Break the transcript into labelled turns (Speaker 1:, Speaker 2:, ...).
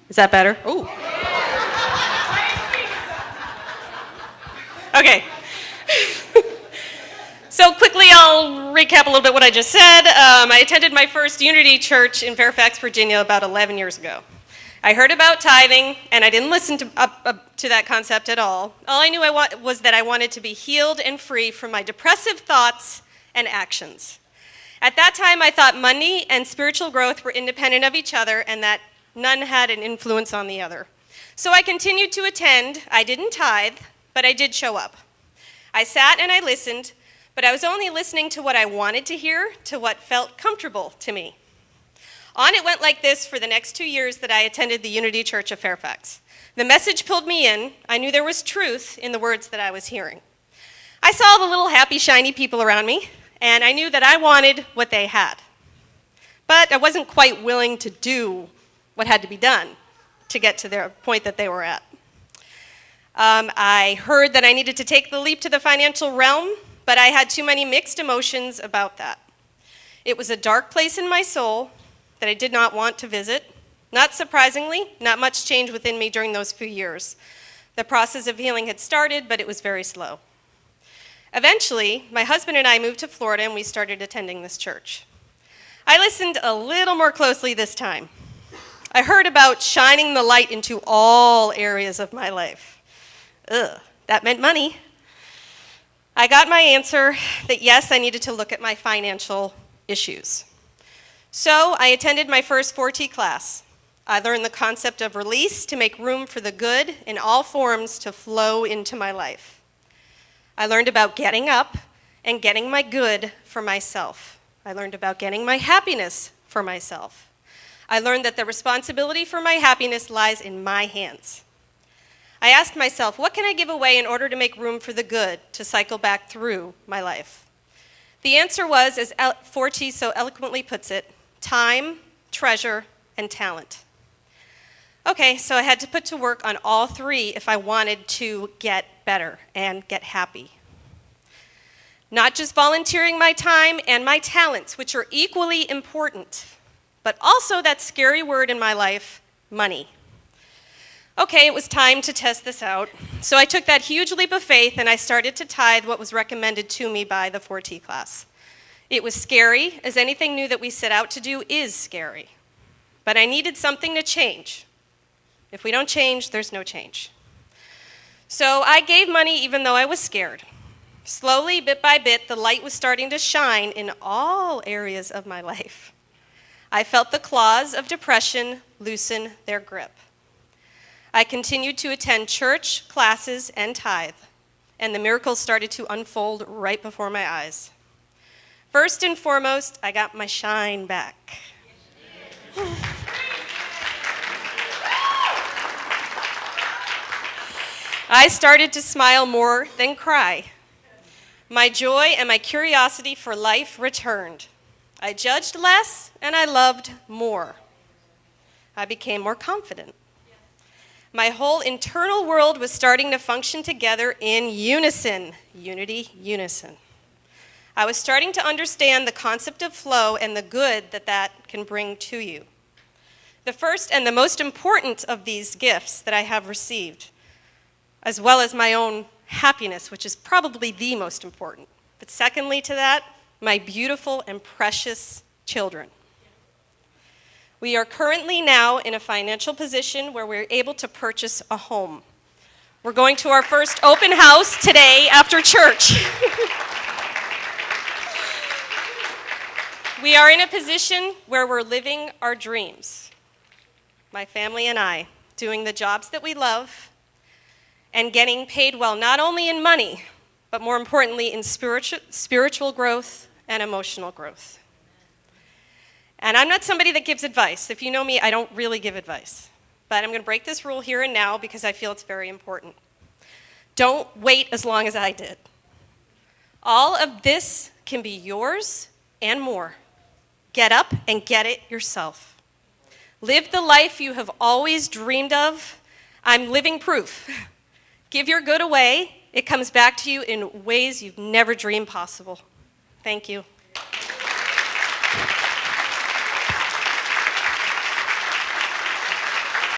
Speaker 1: Is that better? Ooh. Okay. So quickly, I'll recap a little bit what I just said. I attended my first Unity Church in Fairfax, Virginia about 11 years ago. I heard about tithing, and I didn't listen to that concept at all. All I knew was that I wanted to be healed and free from my depressive thoughts and actions. At that time, I thought money and spiritual growth were independent of each other and that none had an influence on the other. So I continued to attend. I didn't tithe, but I did show up. I sat and I listened, but I was only listening to what I wanted to hear, to what felt comfortable to me. On it went like this for the next 2 years that I attended the Unity Church of Fairfax. The message pulled me in. I knew there was truth in the words that I was hearing. I saw the little happy, shiny people around me, and I knew that I wanted what they had. But I wasn't quite willing to do what had to be done to get to their point that they were at. I heard that I needed to take the leap to the financial realm, but I had too many mixed emotions about that. It was a dark place in my soul that I did not want to visit. Not surprisingly, not much changed within me during those few years. The process of healing had started, but it was very slow. Eventually, my husband and I moved to Florida and we started attending this church. I listened a little more closely this time. I heard about shining the light into all areas of my life. That meant money. I got my answer that yes, I needed to look at my financial issues. So I attended my first 4T class. I learned the concept of release to make room for the good in all forms to flow into my life. I learned about getting up and getting my good for myself. I learned about getting my happiness for myself. I learned that the responsibility for my happiness lies in my hands. I asked myself, what can I give away in order to make room for the good to cycle back through my life? The answer was, as 4T so eloquently puts it, time, treasure, and talent. Okay, so I had to put to work on all three if I wanted to get better and get happy. Not just volunteering my time and my talents, which are equally important, but also that scary word in my life, money. Okay, it was time to test this out. So I took that huge leap of faith and I started to tithe what was recommended to me by the 4T class. It was scary, as anything new that we set out to do is scary. But I needed something to change. If we don't change, there's no change. So I gave money even though I was scared. Slowly, bit by bit, the light was starting to shine in all areas of my life. I felt the claws of depression loosen their grip. I continued to attend church, classes, and tithe, and the miracles started to unfold right before my eyes. First and foremost, I got my shine back. I started to smile more than cry. My joy and my curiosity for life returned. I judged less and I loved more. I became more confident. My whole internal world was starting to function together in unison. Unity, unison. I was starting to understand the concept of flow and the good that that can bring to you. The first and the most important of these gifts that I have received, as well as my own happiness, which is probably the most important. But secondly to that, my beautiful and precious children. We are currently now in a financial position where we're able to purchase a home. We're going to our first open house today after church. We are in a position where we're living our dreams. My family and I, doing the jobs that we love and getting paid well, not only in money, but more importantly in spiritual growth and emotional growth. And I'm not somebody that gives advice. If you know me, I don't really give advice. But I'm going to break this rule here and now because I feel it's very important. Don't wait as long as I did. All of this can be yours and more. Get up and get it yourself. Live the life you have always dreamed of. I'm living proof. Give your good away. It comes back to you in ways you've never dreamed possible. Thank you.